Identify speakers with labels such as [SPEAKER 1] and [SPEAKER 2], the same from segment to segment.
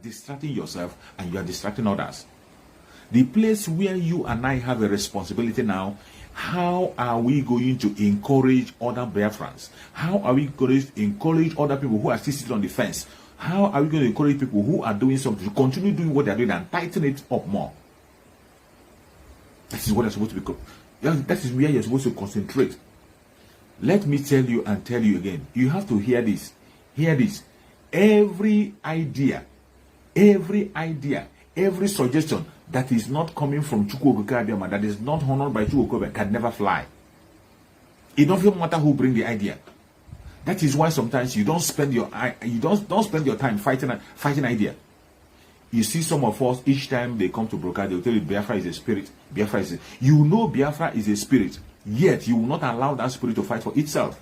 [SPEAKER 1] distracting yourself and you are distracting others. The place where you and I have a responsibility now, how are we going to encourage other Biafrans? How are we going to encourage other people who are still sitting on the fence? How are we going to encourage people who are doing something to continue doing what they're doing and tighten it up more? That is what you're supposed to be. That is where you're supposed to concentrate. Let me tell you and tell you again. You have to hear this. Hear this. Every idea, every suggestion that is not coming from Chukwu Abiyama, that is not honored by Chukwu, can never fly. It doesn't matter who bring the idea. That is why sometimes you don't spend your time fighting idea. You see some of us, each time they come to broadcast, they'll tell you Biafra is a spirit. Biafra is you know Biafra is a spirit, yet you will not allow that spirit to fight for itself.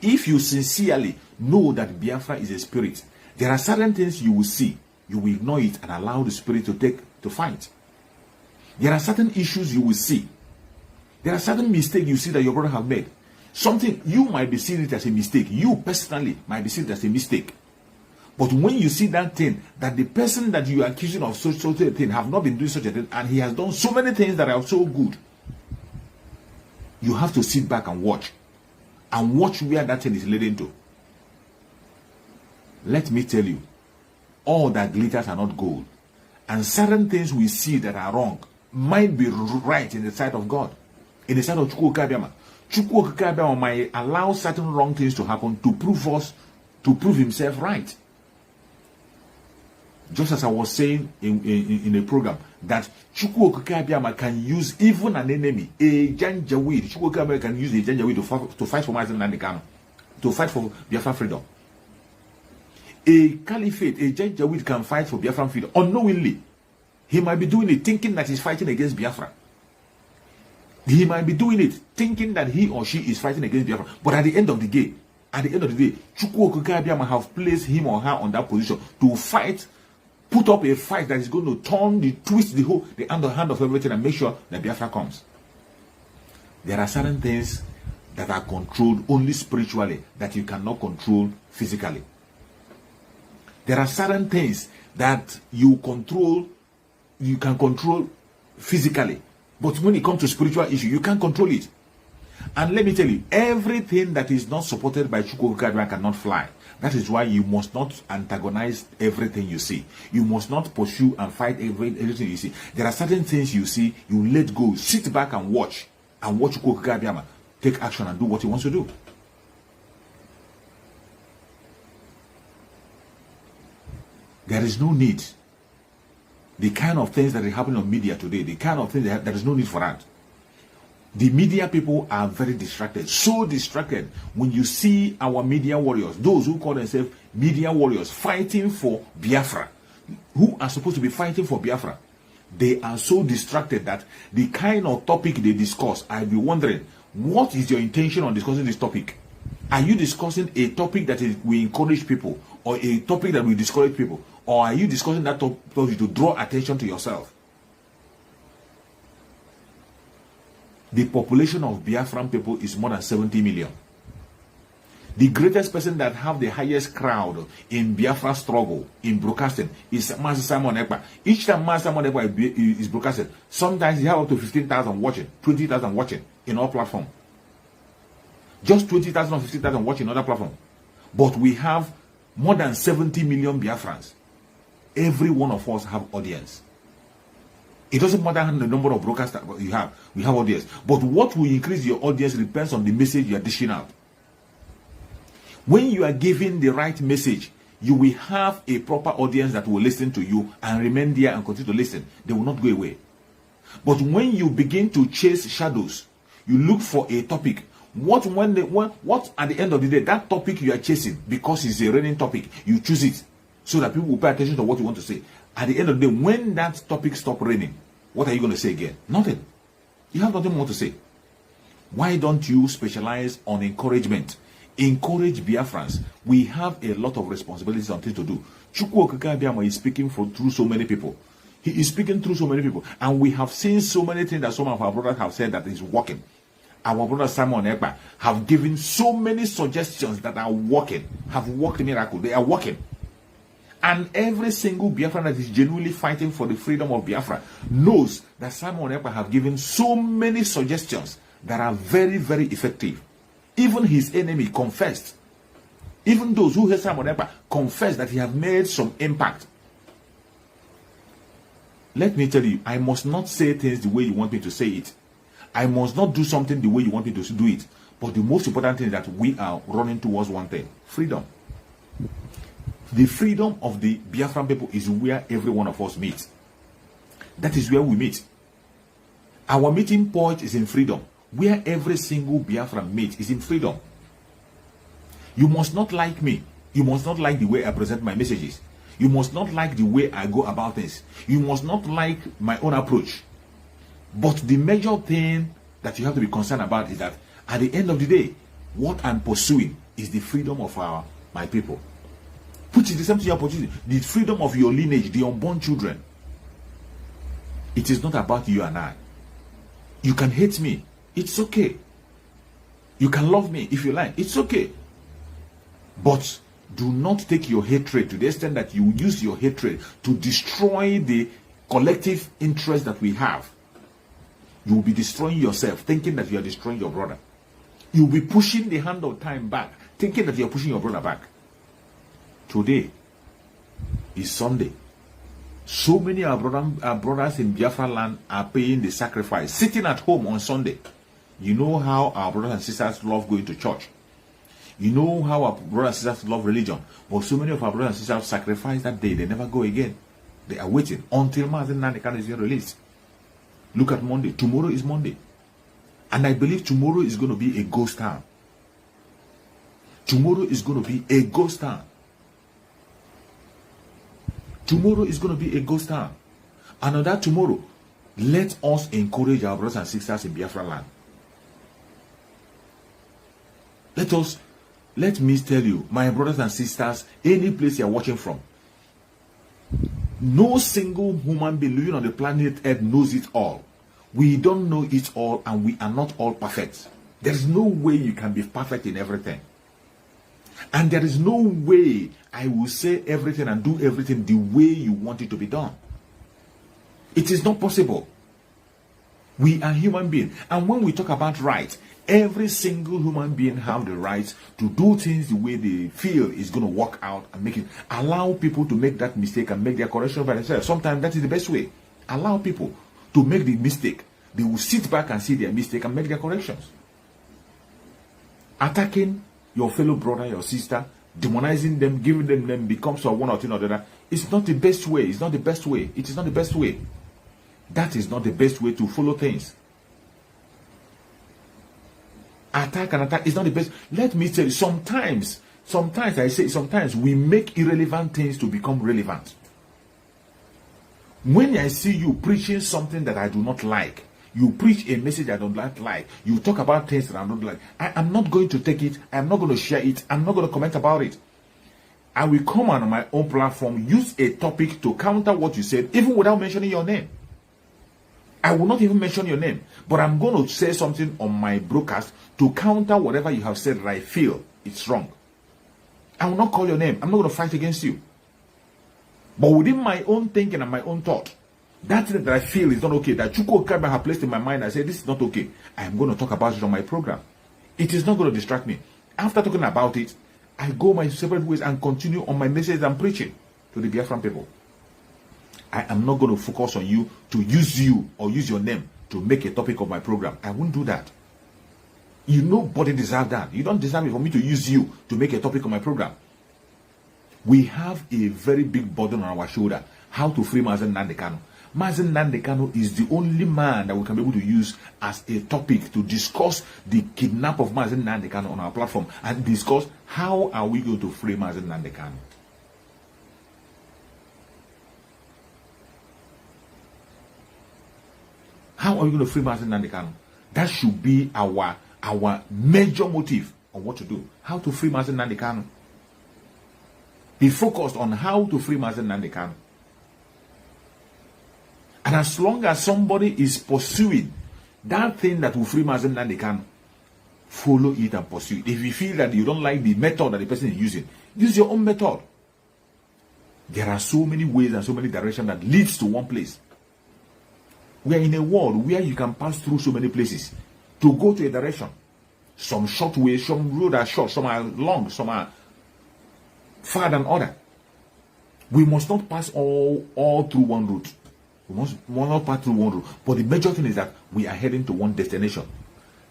[SPEAKER 1] If you sincerely know that Biafra is a spirit, there are certain things you will see, you will ignore it and allow the spirit to fight. There are certain issues you will see. There are certain mistakes you see that your brother have made. Something you might be seeing it as a mistake. You personally might be seeing it as a mistake. But when you see that thing, that the person that you are accusing of such a thing have not been doing such a thing, and he has done so many things that are so good, you have to sit back and watch where that thing is leading to. Let me tell you, all that glitters are not gold, and certain things we see that are wrong might be right in the sight of God, in the sight of Chukwu Abiyama. Chukwu Abiyama might allow certain wrong things to happen to prove himself right. Just as I was saying in a program, that Chukwu Abiyama can use even an enemy, a Janjaweed. Chukwu Abiyama can use a Janjaweed to fight for Mazen Nandekano, to fight for Biafra freedom. A caliphate, a Janjaweed can fight for Biafra freedom unknowingly. He might be doing it thinking that he's fighting against Biafra. He might be doing it thinking that he or she is fighting against Biafra. But at the end of the day, Chukwu Abiyama have placed him or her on that position to fight, put up a fight that is going to twist the hand of everything and make sure that Biafra comes. There are certain things that are controlled only spiritually that you cannot control physically. There are certain things that you can control physically. But when it comes to spiritual issue, you can't control it. And let me tell you, everything that is not supported by Chukwu Abiyama cannot fly. That is why you must not antagonize everything you see. You must not pursue and fight everything you see. There are certain things you see, you let go, sit back and watch Chukwu Abiyama take action and do what he wants to do. There is no need. The kind of things that are happening on media today, the kind of things there is no need for that. The media people are very distracted, so distracted. When you see our media warriors, those who call themselves media warriors, fighting for Biafra, who are supposed to be fighting for Biafra, they are so distracted that the kind of topic they discuss, I'll be wondering, what is your intention on discussing this topic? Are you discussing a topic that will encourage people, or a topic that will discourage people? Or are you discussing that topic to draw attention to yourself? The population of Biafran people is more than 70 million. The greatest person that have the highest crowd in Biafra struggle in broadcasting is Master Simon Ekpa. Each time Master Simon Ekpa is broadcasted, sometimes he have up to 15,000 watching, 20,000 watching in all platforms. Just 20,000 or 50,000 watching on other platform. But we have more than 70 million Biafrans. Every one of us have audience. It doesn't matter the number of broadcasts you have. We have audience. But what will increase your audience depends on the message you are dishing out. When you are giving the right message, you will have a proper audience that will listen to you and remain there and continue to listen. They will not go away. But when you begin to chase shadows, you look for a topic. What at the end of the day, that topic you are chasing, because it's a reigning topic, you choose it so that people will pay attention to what you want to say. At the end of the day, when that topic stops raining, what are you going to say again? Nothing. You have nothing more to say. Why don't you specialize on encouragement? Encourage Biafrans. We have a lot of responsibilities and things to do. Chukwu Abiyama is speaking through so many people. He is speaking through so many people. And we have seen so many things that some of our brothers have said that is working. Our brother Simon Ekpa have given so many suggestions that are working, have worked miracle. They are working. And every single Biafran that is genuinely fighting for the freedom of Biafra knows that Simon Ekpa have given so many suggestions that are very, very effective. Even his enemy confessed. Even those who hate Simon Ekpa confessed that he have made some impact. Let me tell you, I must not say things the way you want me to say it. I must not do something the way you want me to do it. But the most important thing is that we are running towards one thing: freedom. The freedom of the Biafran people is where every one of us meets. That is where we meet. Our meeting point is in freedom. Where every single Biafran meets is in freedom. You must not like me. You must not like the way I present my messages. You must not like the way I go about things. You must not like my own approach. But the major thing that you have to be concerned about is that at the end of the day, what I'm pursuing is the freedom of my people. Which is the same thing you're pursuing. The freedom of your lineage, the unborn children. It is not about you and I. You can hate me. It's okay. You can love me if you like. It's okay. But do not take your hatred to the extent that you use your hatred to destroy the collective interest that we have. You will be destroying yourself, thinking that you are destroying your brother. You will be pushing the hand of time back, thinking that you are pushing your brother back. Today is Sunday. So many of our brothers in Biafra land are paying the sacrifice, sitting at home on Sunday. You know how our brothers and sisters love going to church. You know how our brothers and sisters love religion. But so many of our brothers and sisters sacrifice that day. They never go again. They are waiting until Mazen Nandekan is released. Look at Monday. Tomorrow is Monday. And I believe tomorrow is going to be a ghost town. Tomorrow is going to be a ghost town. Tomorrow is going to be a ghost town. And on that tomorrow, let us encourage our brothers and sisters in Biafra land. Let me tell you, my brothers and sisters, any place you are watching from, no single human being living on the planet Earth knows it all. We don't know it all, and we are not all perfect. There is no way you can be perfect in everything. And there is no way I will say everything and do everything the way you want it to be done. It is not possible. We are human beings. And when we talk about rights, every single human being have the right to do things the way they feel is going to work out and make it. Allow people to make that mistake and make their correction by themselves. Sometimes that is the best way. Allow people to make the mistake. They will sit back and see their mistake and make their corrections. Attacking your fellow brother, your sister, demonizing them, giving them becomes one or two or the other. It's not the best way. It's not the best way. It is not the best way. That is not the best way to follow things. Attack and attack is not the best. Let me tell you, sometimes we make irrelevant things to become relevant. When I see you preaching something that I do not like, you preach a message I don't like, you talk about things that I don't like, I am not going to take it, I am not going to share it, I'm not going to comment about it. I will come on my own platform, use a topic to counter what you said, even without mentioning your name. I will not even mention your name, but I'm going to say something on my broadcast to counter whatever you have said that I feel it's wrong. I will not call your name. I'm not going to fight against you. But within my own thinking and my own thought, that thing that I feel is not okay, that Chuko Okaba have placed in my mind, I say this is not okay, I am going to talk about it on my program. It is not going to distract me. After talking about it, I go my separate ways and continue on my message I'm preaching to the Biafran people. I am not going to focus on you to use you or use your name to make a topic of my program. I won't do that. You nobody deserve that. You don't deserve it for me to use you to make a topic of my program. We have a very big burden on our shoulder. How to free Mazen Nandekano. Mazen Nandekano is the only man that we can be able to use as a topic to discuss the kidnap of Mazen Nandekano on our platform and discuss how are we going to free Mazen Nandekano. How are we going to free Mazen Nandekano? That should be our major motive on what to do. How to free Mazen Nandekano. Be focused on how to free Mazen Nandekano. And as long as somebody is pursuing that thing that will free Mazen Nandekano, follow it and pursue it. If you feel that you don't like the method that the person is using, use your own method. There are so many ways and so many directions that leads to one place. We are in a world where you can pass through so many places to go to a direction. Some short ways, some roads are short, some are long, some are far than other. We must not pass all through one route. We must not pass through one route. But the major thing is that we are heading to one destination.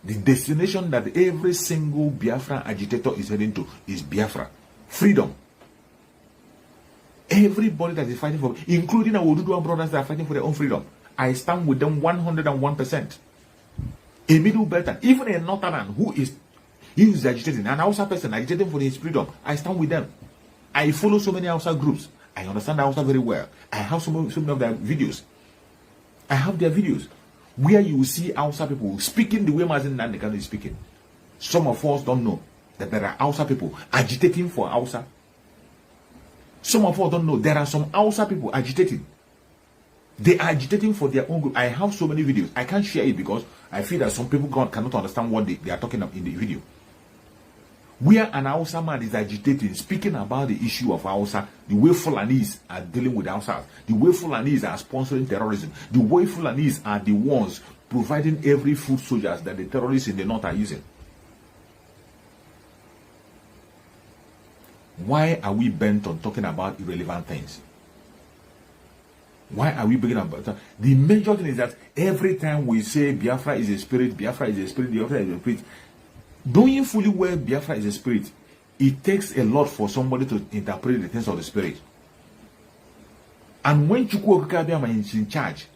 [SPEAKER 1] The destination that every single Biafra agitator is heading to is Biafra. Freedom. Everybody that is fighting for, including our Oduduwa brothers that are fighting for their own freedom, I stand with them 101%. A middle belter, even a northerner who is agitating, an Hausa person agitating for his freedom, I stand with them. I follow so many Hausa groups. I understand Hausa very well. I have so many of their videos. I have their videos where you will see Hausa people speaking the way Mazen Nandekano is speaking. Some of us don't know that there are Hausa people agitating for Hausa. Some of us don't know there are some Hausa people agitating. They are agitating for their own group. I have so many videos. I can't share it because I feel that some people cannot understand what they are talking about in the video. Where an Hausa man is agitating, speaking about the issue of Hausa, the way Fulanis are dealing with Hausa, the way Fulanis are sponsoring terrorism, the way Fulanis are the ones providing every food soldiers that the terrorists in the north are using. Why are we bent on talking about irrelevant things? Why are we beginning about that? The major thing is that every time we say Biafra is a spirit, Biafra is a spirit, Biafra is a spirit, knowing fully well Biafra is a spirit, it takes a lot for somebody to interpret the things of the spirit. And when Chukwu Okikabiyama is in charge,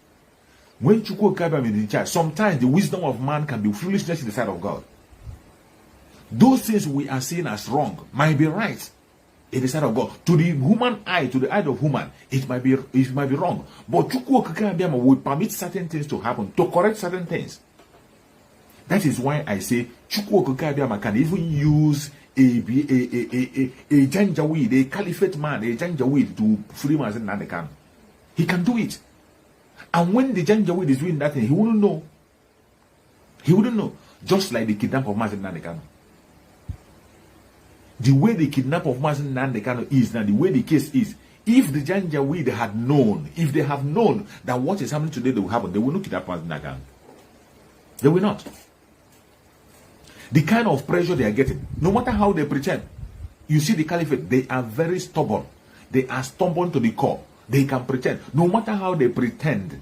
[SPEAKER 1] is in charge, sometimes the wisdom of man can be foolishness in the sight of God. Those things we are seeing as wrong might be right in the sight of God. To the human eye, to the eye of human, it might be wrong. But Chukwu Okikabiyama will permit certain things to happen, to correct certain things. That is why I say Chukwu Okikabiyama can even use a Janjaweed, a caliphate man, a Janjaweed to free Mazen Nandekano. He can do it. And when the Janjaweed is doing that thing, he wouldn't know. He wouldn't know. Just like the kidnap of Mazen Nandekano. The way the kidnap of Mazen Nandekano is now, the way the case is, if the Janjaweed had known, if they have known that what is happening today will happen, they will not kidnap Mazen Nandekano. They will not. The kind of pressure they are getting, no matter how they pretend. You see the caliphate, they are very stubborn. They are stubborn to the core. They can pretend. No matter how they pretend,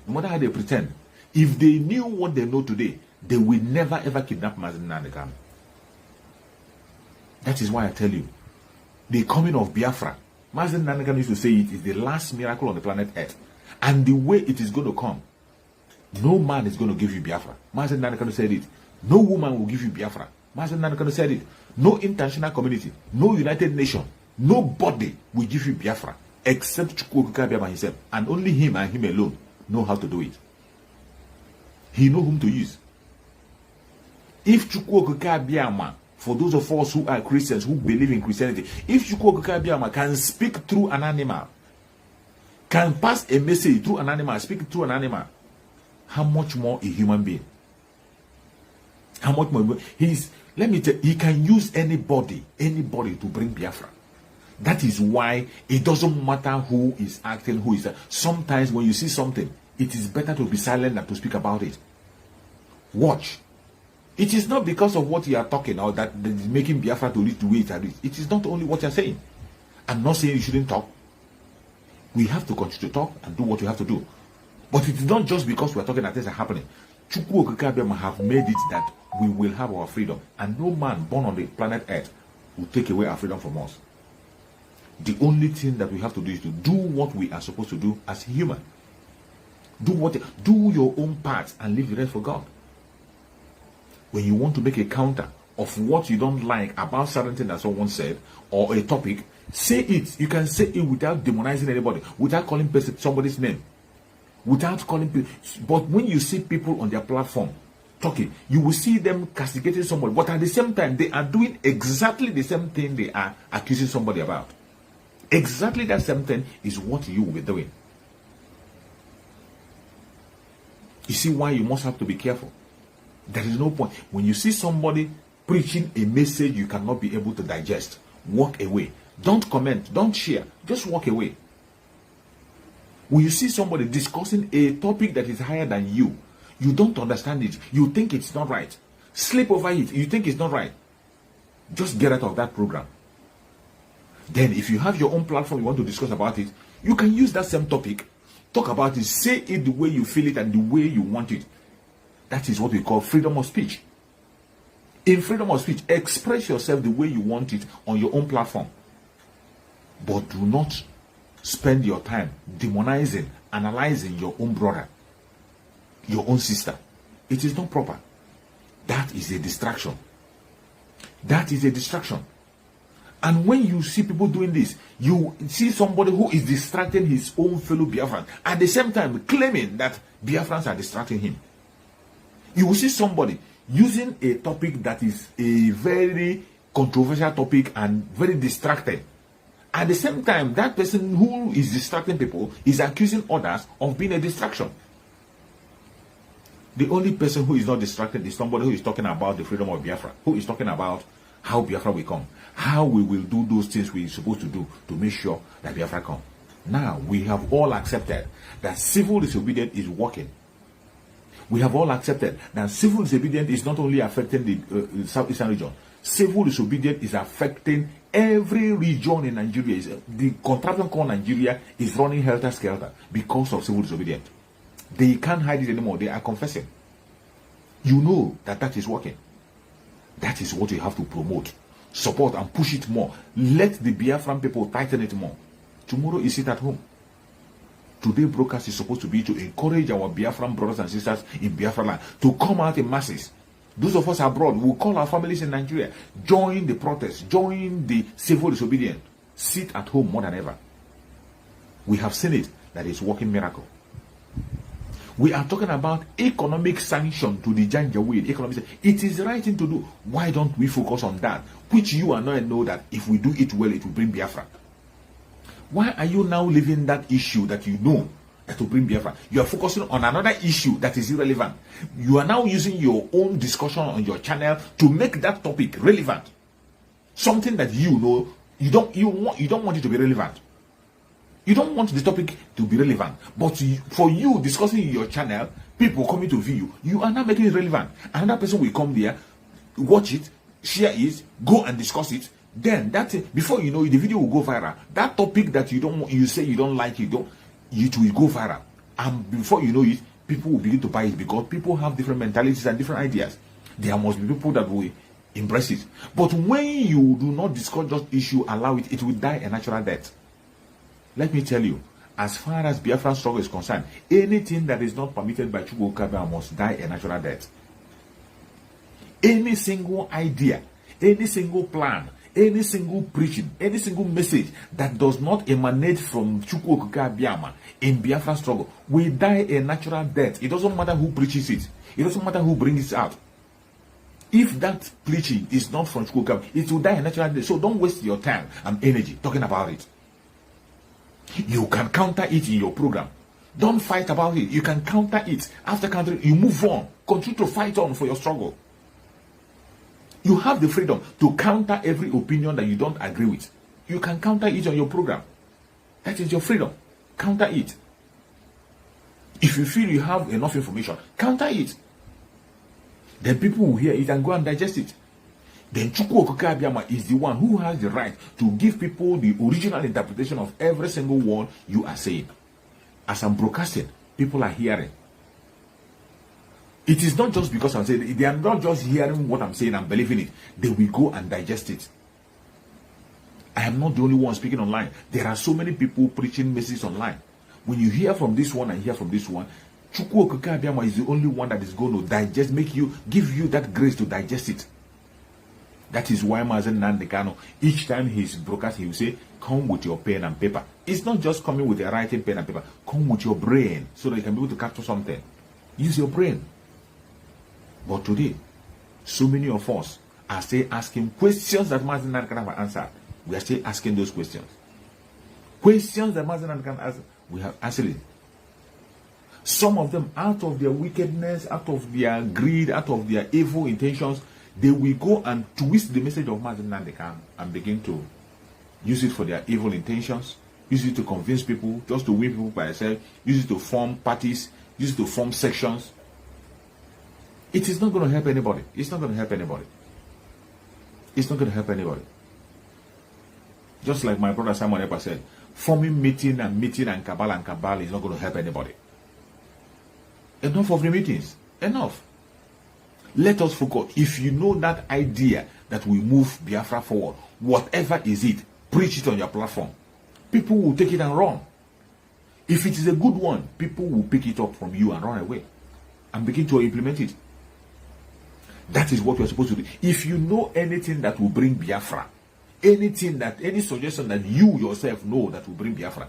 [SPEAKER 1] if they knew what they know today, they will never ever kidnap Mazen Nandekano. That is why I tell you, the coming of Biafra, Mazen Nandekano used to say it is the last miracle on the planet Earth. And the way it is going to come, no man is going to give you Biafra. Mazen Nandekano said it. No woman will give you Biafra. Mazen Nandekano said it. No international community, no United Nations, nobody will give you Biafra except Chukwu Okikabiyama himself. And only him and him alone know how to do it. He knows whom to use. If Chukwu Okikabiyama, for those of us who are Christians, who believe in Christianity, if Chukwu Okikabiyama can speak through an animal, can pass a message through an animal, speak through an animal, how much more a human being? How much more? Let me tell you, he can use anybody to bring Biafra. That is why it doesn't matter who is acting, who is. Sometimes when you see something, it is better to be silent than to speak about it. Watch. It is not because of what you are talking or that is making Biafra to reach the way it has reached. It is not only what you are saying. I'm not saying you shouldn't talk. We have to continue to talk and do what we have to do. But it is not just because we are talking that things are happening. Chukwu Okikabiyama have made it that we will have our freedom, and no man born on the planet Earth will take away our freedom from us. The only thing that we have to do is to do what we are supposed to do as human. Do your own part and leave the rest for God. When you want to make a counter of what you don't like about certain that someone said or a topic, say it. You can say it without demonizing anybody, without calling somebody's name. Without calling people. But when you see people on their platform talking, you will see them castigating somebody. But at the same time, they are doing exactly the same thing they are accusing somebody about. Exactly that same thing is what you will be doing. You see why you must have to be careful. There is no point. When you see somebody preaching a message you cannot be able to digest, walk away. Don't comment. Don't share. Just walk away. When you see somebody discussing a topic that is higher than you don't understand it, you think it's not right, sleep over it, you think it's not right, just get out of that program. Then if you have your own platform, you want to discuss about it, you can use that same topic, talk about it, say it the way you feel it and the way you want it. That is what we call freedom of speech. In freedom of speech, express yourself the way you want it on your own platform. But do not spend your time demonizing, analyzing your own brother, your own sister. It is not proper. That is a distraction. That is a distraction. And when you see people doing this, you see somebody who is distracting his own fellow Biafrans, at the same time claiming that Biafrans are distracting him. You will see somebody using a topic that is a very controversial topic and very distracted. At the same time, that person who is distracting people is accusing others of being a distraction. The only person who is not distracted is somebody who is talking about the freedom of Biafra, who is talking about how Biafra will come, how we will do those things we're supposed to do to make sure that Biafra come. Now, we have all accepted that civil disobedience is working. We have all accepted that civil disobedience is not only affecting the southeastern region. Civil disobedience is affecting every region in Nigeria. The contraption called Nigeria is running helter-skelter because of civil disobedience. They can't hide it anymore. They are confessing. You know that that is working. That is what you have to promote, support, and push it more. Let the Biafran people tighten it more. Tomorrow is it at home. Today broadcast is supposed to be to encourage our Biafran brothers and sisters in Biafra land to come out in masses. Those of us abroad will call our families in Nigeria, join the protest, join the civil disobedience, sit at home more than ever. We have seen it, that is working miracle. We are talking about economic sanction to the Janjaweed. It is the right thing to do. Why don't we focus on that? Which you and I know that if we do it well, it will bring Biafra. Why are you now leaving that issue that you know that will bring Biafra? You are focusing on another issue that is irrelevant. You are now using your own discussion on your channel to make that topic relevant. Something that you know you don't want it to be relevant. You don't want the topic to be relevant. But for you discussing in your channel, people coming to view you, you are now making it relevant. Another person will come there, watch it, share it, go and discuss it. Then before you know it, the video will go viral. That topic that you say you don't like, it will go viral. And before you know it, people will begin to buy it because people have different mentalities and different ideas. There must be people that will embrace it. But when you do not discuss just issue, allow it, it will die a natural death. Let me tell you, as far as Biafra struggle is concerned, anything that is not permitted by Chukwu Okabia must die a natural death. Any single idea, any single plan, any single preaching, any single message that does not emanate from Chukwu Okabia in Biafra struggle will die a natural death. It doesn't matter who preaches it. It doesn't matter who brings it out. If that preaching is not from Chukwu Okabia, it will die a natural death. So don't waste your time and energy talking about it. You can counter it in your program. Don't fight about it. You can counter it. After countering, you move on. Continue to fight on for your struggle. You have the freedom to counter every opinion that you don't agree with. You can counter it on your program. That is your freedom. Counter it. If you feel you have enough information, counter it. Then people will hear it and go and digest it. Then Chukwu Okabia is the one who has the right to give people the original interpretation of every single word you are saying. As I'm broadcasting, people are hearing. It is not just because I'm saying it. They are not just hearing what I'm saying and believing it. They will go and digest it. I am not the only one speaking online. There are so many people preaching messages online. When you hear from this one and hear from this one, Chukwu Okabia is the only one that is going to digest, give you that grace to digest it. That is why Mazen Nandekano, each time he's broadcast, he will say, come with your pen and paper. It's not just coming with a writing pen and paper. Come with your brain so that you can be able to capture something. Use your brain. But today, so many of us are still asking questions that Mazen Nandekano have answered. We are still asking those questions. Questions that Mazen Nandekano answered, we have answered it. Some of them, out of their wickedness, out of their greed, out of their evil intentions, they will go and twist the message of Mazen Nandekano and begin to use it for their evil intentions, use it to convince people, just to win people by yourself, use it to form parties, use it to form sections. It is not going to help anybody. It's not going to help anybody. It's not going to help anybody. Just like my brother Simon Epa said, forming meeting and cabal is not going to help anybody. Enough of the meetings. Enough. Let us focus. If you know that idea that we move Biafra forward, whatever is it, preach it on your platform. People will take it and run. If it is a good one, people will pick it up from you and run away and begin to implement it. That is what we are supposed to do. If you know anything that will bring Biafra, any suggestion that you yourself know that will bring Biafra,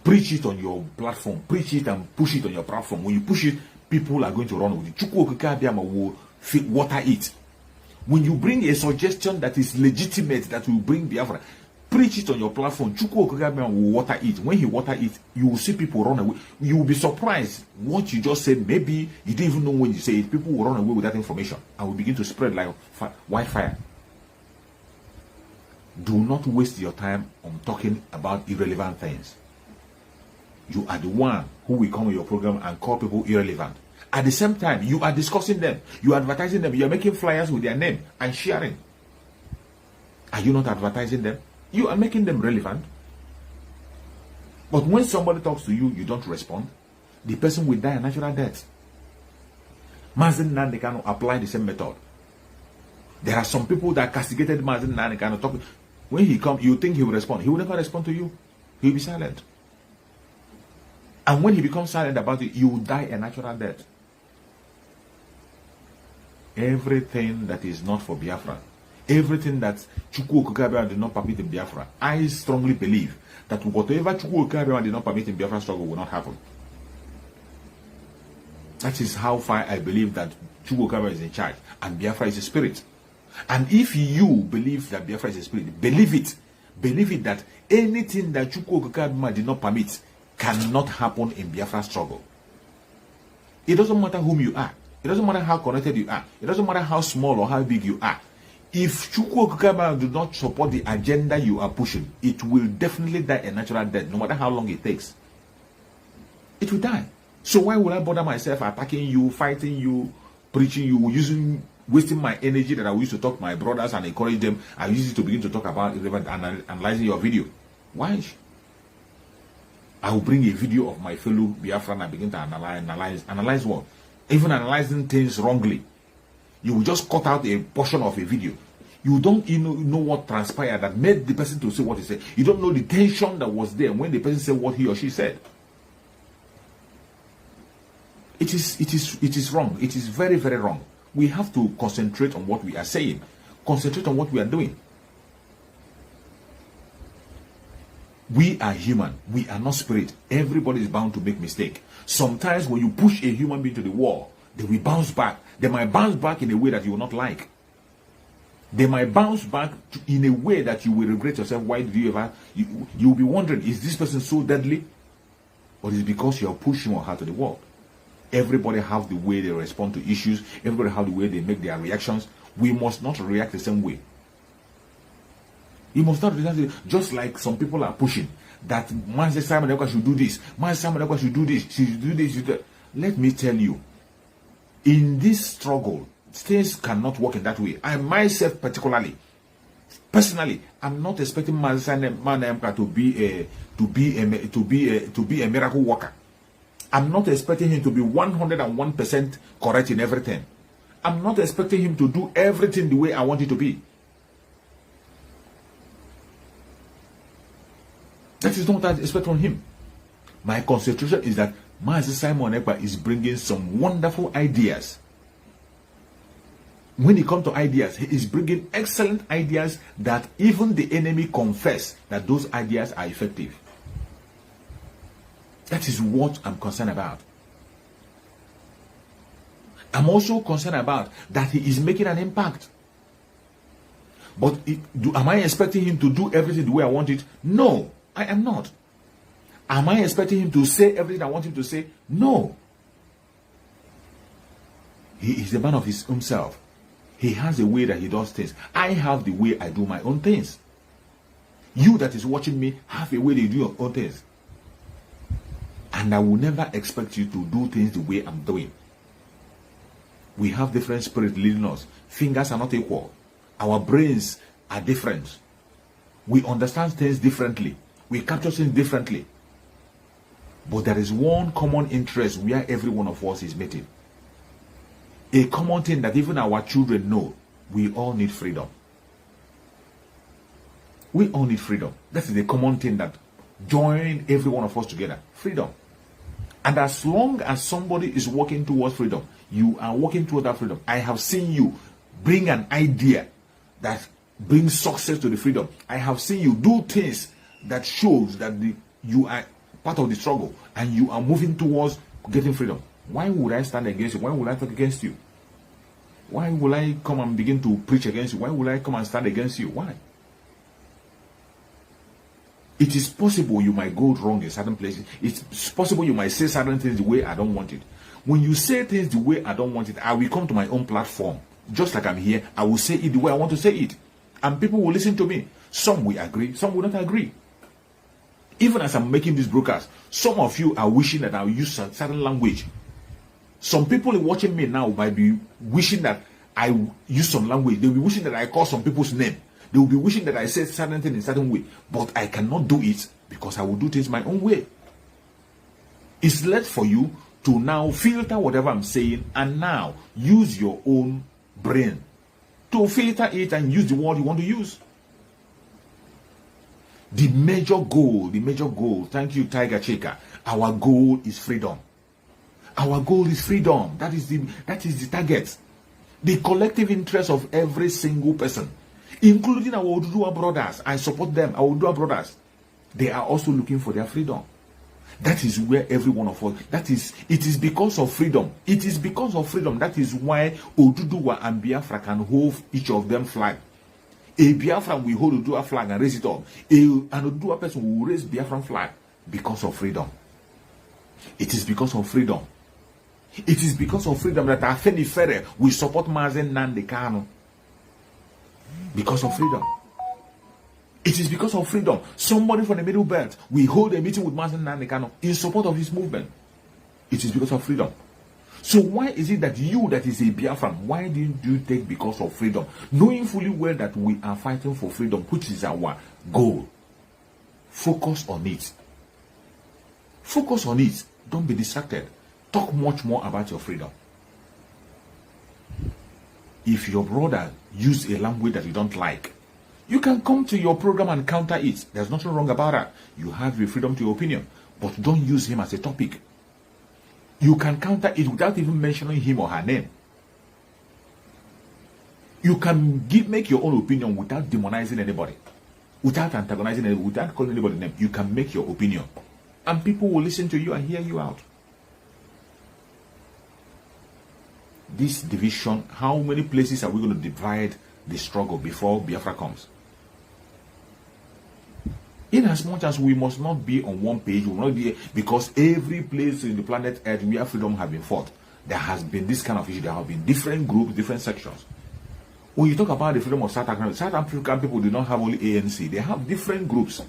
[SPEAKER 1] preach it on your platform. Preach it and push it on your platform. When you push it, people are going to run with it. Chukwu Okike Abiama will water it. When you bring a suggestion that is legitimate, that will bring Biafra, preach it on your platform. Chukwu Okike Abiama will water it. When he water it, you will see people run away. You will be surprised what you just said. Maybe you didn't even know when you say it. People will run away with that information and will begin to spread like wildfire. Do not waste your time on talking about irrelevant things. You are the one who will come on your program and call people irrelevant. At the same time, you are discussing them. You are advertising them. You are making flyers with their name and sharing. Are you not advertising them? You are making them relevant. But when somebody talks to you, you don't respond. The person will die a natural death. Mazen Nandekano apply the same method. There are some people that castigated Mazen Nandekano. When he comes, you think he will respond. He will never respond to you. He will be silent. And when he becomes silent about it, you will die a natural death. Everything that is not for Biafra, everything that Chukwu Okike Abiama did not permit in Biafra, I strongly believe that whatever Chukwu Okike Abiama did not permit in Biafra struggle will not happen. That is how far I believe that Chukwu Okike Abiama is in charge and Biafra is a spirit. And if you believe that Biafra is a spirit, believe it. Believe it that anything that Chukwu Okike Abiama did not permit cannot happen in Biafra struggle. It doesn't matter whom you are. It doesn't matter how connected you are. It doesn't matter how small or how big you are. If Chukwu Okike Abiama do not support the agenda you are pushing, it will definitely die a natural death, no matter how long it takes. It will die. So why would I bother myself attacking you, fighting you, preaching you, wasting my energy that I used to talk to my brothers and encourage them? I use it to begin to talk about irrelevant and analyzing your video. Why? I will bring a video of my fellow Biafran and begin to analyze what? Even analyzing things wrongly. You will just cut out a portion of a video. You don't know what transpired that made the person to say what he said. You don't know the tension that was there when the person said what he or she said. It is wrong. It is very, very wrong. We have to concentrate on what we are saying. Concentrate on what we are doing. We are human. We are not spirit. Everybody is bound to make mistake. Sometimes when you push a human being to the wall, they will bounce back. They might bounce back in a way that you will not like. They might bounce back in a way that you will regret yourself. Why did you ever? You will be wondering, is this person so deadly? Or is it because you are pushing him or her to the wall? Everybody have the way they respond to issues. Everybody have the way they make their reactions. We must not react the same way. You must not react just like some people are pushing that Master Simon Ekpa should do this. Master Simon Ekpa should do this. She should do this. Let me tell you, in this struggle, things cannot work in that way. I myself, personally, I'm not expecting Master Simon Ekpa to be a miracle worker. I'm not expecting him to be 101% correct in everything. I'm not expecting him to do everything the way I want it to be. That is not what I expect from him. My concentration is that Master Simon Ekpa is bringing some wonderful ideas. When it comes to ideas, he is bringing excellent ideas that even the enemy confess that those ideas are effective. That is what I'm concerned about. I'm also concerned about that he is making an impact. But am I expecting him to do everything the way I want it? No, I am not. Am I expecting him to say everything I want him to say? No. He is a man of his own self. He has a way that he does things. I have the way I do my own things. You that is watching me have a way they do your own things. And I will never expect you to do things the way I'm doing. We have different spirits leading us. Fingers are not equal. Our brains are different. We understand things differently. We capture things differently. But there is one common interest where every one of us is meeting. A common thing that even our children know. We all need freedom. We all need freedom. That is the common thing that joins every one of us together. Freedom. And as long as somebody is working towards freedom, you are working towards that freedom. I have seen you bring an idea that brings success to the freedom. I have seen you do things that shows that you are part of the struggle and you are moving towards getting freedom. Why would I stand against you? Why would I talk against you? Why will I come and begin to preach against you? Why will I come and stand against you? Why? It is possible you might go wrong in certain places. It's possible you might say certain things the way I don't want it. When you say things the way I don't want it, I will come to my own platform. Just like I'm here, I will say it the way I want to say it. And people will listen to me. Some will agree, some will not agree. Even as I'm making this broadcast, some of you are wishing that I'll use a certain language. Some people watching me now might be wishing that I use some language. They'll be wishing that I call some people's name. They will be wishing that I say certain things in a certain way. But I cannot do it because I will do things my own way. It's left for you to now filter whatever I'm saying and now use your own brain to filter it and use the word you want to use. The major goal, thank you, Tiger Shaker. Our goal is freedom. Our goal is freedom. That is the target. The collective interest of every single person, including our Oduduwa brothers. I support them, our Oduduwa brothers. They are also looking for their freedom. That is where every one of us, it is because of freedom. It is because of freedom. That is why Oduduwa and Biafra can hold each of them flag. A Biafran will hold Oduduwa flag and raise it up. An Oduduwa person will raise Biafran flag because of freedom. It is because of freedom. It is because of freedom that Afeni Fere will support Mazen Nnamdi Kanu. Because of freedom. It is because of freedom. Somebody from the Middle Belt will hold a meeting with Mazen Nnamdi Kanu in support of his movement. It is because of freedom. So why is it that you that is a Biafran, why didn't you take because of freedom? Knowing fully well that we are fighting for freedom, which is our goal. Focus on it. Focus on it. Don't be distracted. Talk much more about your freedom. If your brother uses a language that you don't like, you can come to your program and counter it. There's nothing wrong about that. You have your freedom to your opinion, but don't use him as a topic. You can counter it without even mentioning him or her name. You can make your own opinion without demonizing anybody, without antagonizing anybody, without calling anybody name. You can make your opinion, and people will listen to you and hear you out. This division, how many places are we going to divide the struggle before Biafra comes? In as much as we must not be on one page, we will not be, because every place in the planet Earth where freedom has been fought, there has been this kind of issue. There have been different groups, different sections. When you talk about the freedom of South African people do not have only ANC. They have different groups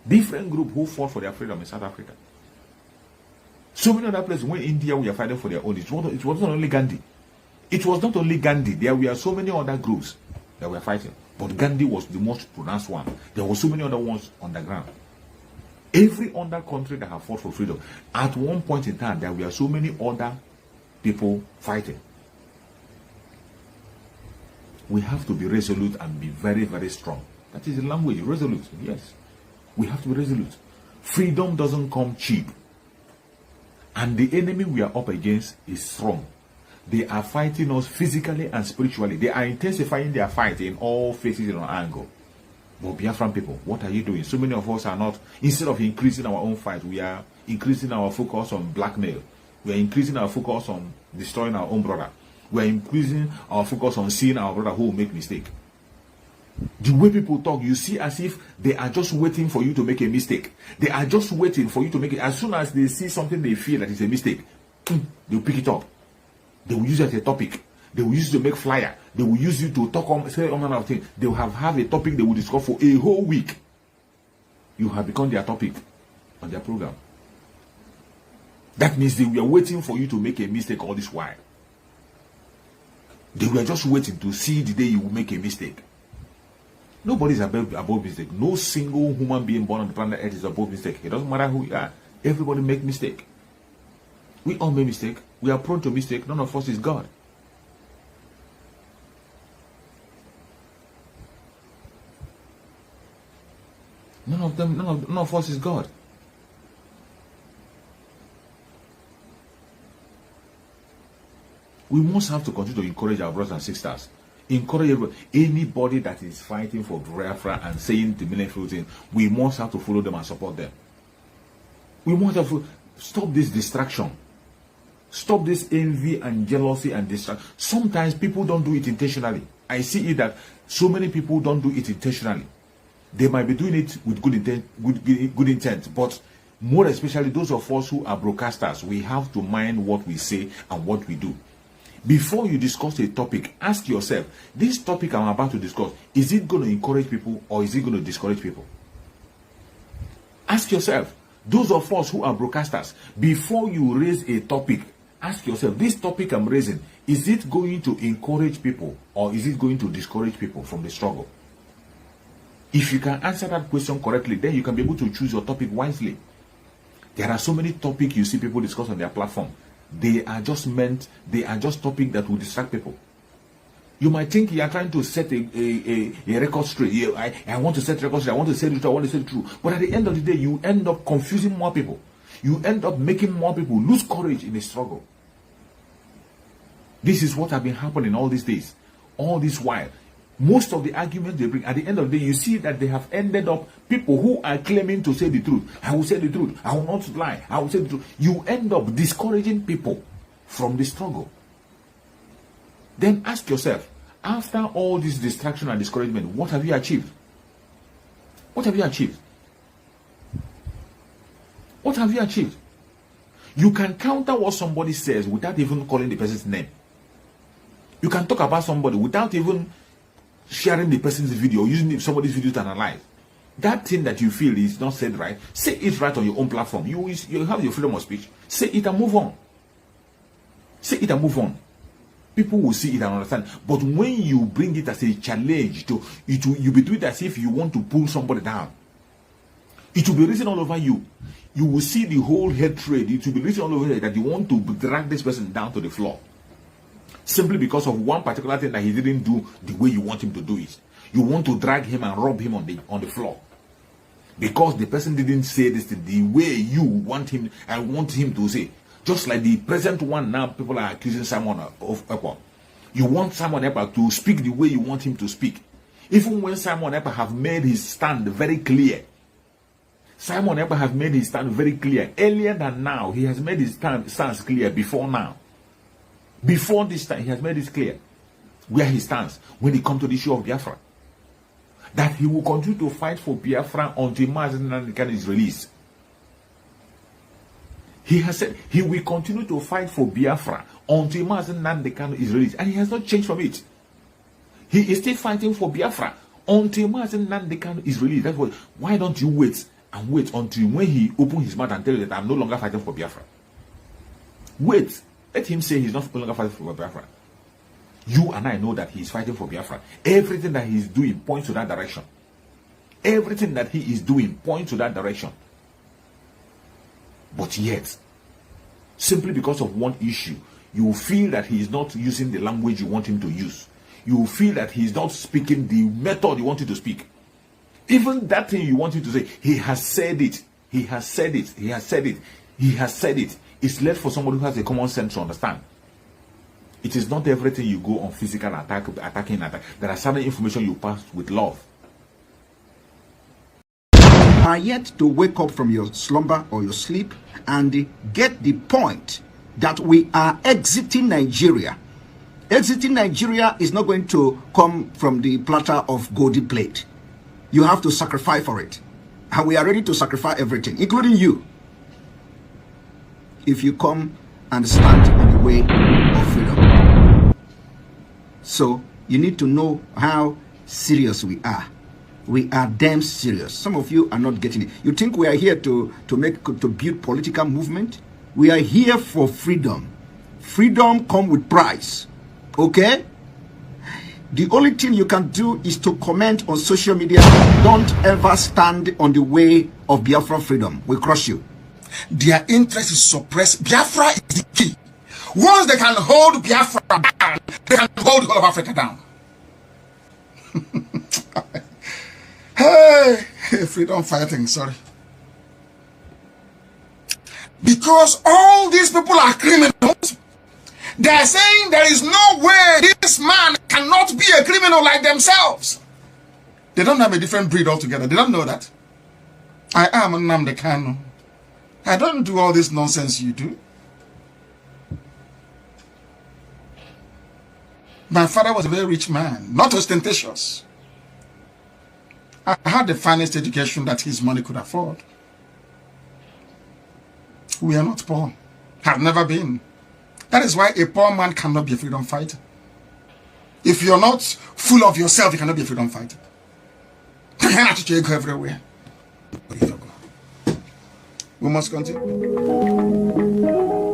[SPEAKER 1] who fought for their freedom in South Africa. So many other places. When India we are fighting for their own, it wasn't only Gandhi. It was not only Gandhi. There were so many other groups that were fighting. But Gandhi was the most pronounced one. There were so many other ones on the ground. Every other country that have fought for freedom, at one point in time, there were so many other people fighting. We have to be resolute and be very, very strong. That is the language, resolute. Yes. We have to be resolute. Freedom doesn't come cheap. And the enemy we are up against is strong. They are fighting us physically and spiritually. They are intensifying their fight in all faces and angle. But Biafran people, what are you doing? So many of us are not, instead of increasing our own fight, we are increasing our focus on blackmail. We are increasing our focus on destroying our own brother. We are increasing our focus on seeing our brother who will make mistake. The way people talk, you see as if they are just waiting for you to make a mistake. They are just waiting for you to make it. As soon as they see something they feel that is a mistake, they'll pick it up. They will use it as a topic. They will use it to make flyer. They will use it to talk on, say all manner of things. They will have a topic they will discuss for a whole week. you have become their topic on their program. That means they were waiting for you to make a mistake all this while. They were just waiting to see the day you will make a mistake. Nobody is above mistake. No single human being born on the planet Earth is above mistake. It doesn't matter who you are. Everybody make mistake. We all make mistake. We are prone to mistake. None of us is God. None of us is God. We must have to continue to encourage our brothers and sisters. Encourage anybody that is fighting for Biafra and saying the meaningful thing. We must have to follow them and support them. We must have to stop this distraction. Stop this envy and jealousy and distraction. Sometimes people don't do it intentionally. I see it that so many people don't do it intentionally. They might be doing it with good intent, but more especially those of us who are broadcasters, we have to mind what we say and what we do. Before you discuss a topic, ask yourself, this topic I'm about to discuss, is it going to encourage people or is it going to discourage people? Ask yourself, those of us who are broadcasters, before you raise a topic, ask yourself, this topic I'm raising, is it going to encourage people or is it going to discourage people from the struggle? If you can answer that question correctly, then you can be able to choose your topic wisely. There are so many topics you see people discuss on their platform. They are just topics that will distract people. You might think you are trying to set a record straight. Yeah, I want to set record straight. I want to say the truth. I want to say the truth. But at the end of the day, you end up confusing more people. You end up making more people lose courage in the struggle. This is what has been happening all these days. All this while. Most of the arguments they bring, at the end of the day, you see that they have ended up people who are claiming to say the truth. I will say the truth. I will not lie. I will say the truth. You end up discouraging people from the struggle. Then ask yourself, after all this distraction and discouragement, what have you achieved? What have you achieved? What have you achieved? You can counter what somebody says without even calling the person's name. You can talk about somebody without even sharing the person's video, using somebody's video to analyze. That thing that you feel is not said right, say it right on your own platform. You have your freedom of speech. Say it and move on. Say it and move on. People will see it and understand. But when you bring it as a challenge, you be doing it as if you want to pull somebody down. It will be written all over you. You will see the whole hatred. It will be written all over you that you want to drag this person down to the floor. Simply because of one particular thing that he didn't do the way you want him to do it. You want to drag him and rub him on the floor. Because the person didn't say this thing the way you want him, I want him to say. Just like the present one now, people are accusing Simon of Ekpa. You want Simon Ekpa to speak the way you want him to speak. Even when Simon Ekpa have made his stand very clear. Simon Ekpa have made his stand very clear. Earlier than now, he has made his stance clear before now. Before this time, he has made it clear where he stands when it comes to the issue of Biafra. That he will continue to fight for Biafra until Mazi Nnamdi Kanu is released. He has said he will continue to fight for Biafra until Mazi Nnamdi Kanu is released. And he has not changed from it. He is still fighting for Biafra until Mazi Nnamdi Kanu is released. That's why. Why don't you wait and wait until when he opens his mouth and tell you that I'm no longer fighting for Biafra? Wait. Let him say he's not no longer fighting for Biafra. You and I know that he's fighting for Biafra. Everything that he's doing points to that direction. Everything that he is doing points to that direction. But yet, simply because of one issue, you feel that he is not using the language you want him to use. You feel that he is not speaking the method you want him to speak. Even that thing you want him to say, he has said it. He has said it. He has said it. He has said it. It's left for somebody who has a common sense to understand. It is not everything you go on physical attacking. There are certain information you pass with love.
[SPEAKER 2] Are yet to wake up from your slumber or your sleep and get the point that we are exiting Nigeria. Exiting Nigeria is not going to come from the platter of golden plate. You have to sacrifice for it. And we are ready to sacrifice everything, including you, if you come and stand in the way of freedom. So you need to know how serious we are. We are damn serious. Some of you are not getting it. You think we are here to build political movement? We are here for freedom. Freedom comes with price. Okay? The only thing you can do is to comment on social media. Don't ever stand on the way of Biafra freedom. We'll crush you.
[SPEAKER 3] Their interest is suppressed. Biafra is the key. Once they can hold Biafra down, they can hold all of Africa down. Hey, freedom fighting, sorry. Because all these people are criminals, they are saying there is no way this man cannot be a criminal like themselves. They don't have a different breed altogether. They don't know that. I am Nnamdi Kanu. I don't do all this nonsense you do. My father was a very rich man, not ostentatious. I had the finest education that his money could afford. We are not poor. Have never been. That is why a poor man cannot be a freedom fighter. If you're not full of yourself, you cannot be a freedom fighter. You cannot go everywhere. We must continue.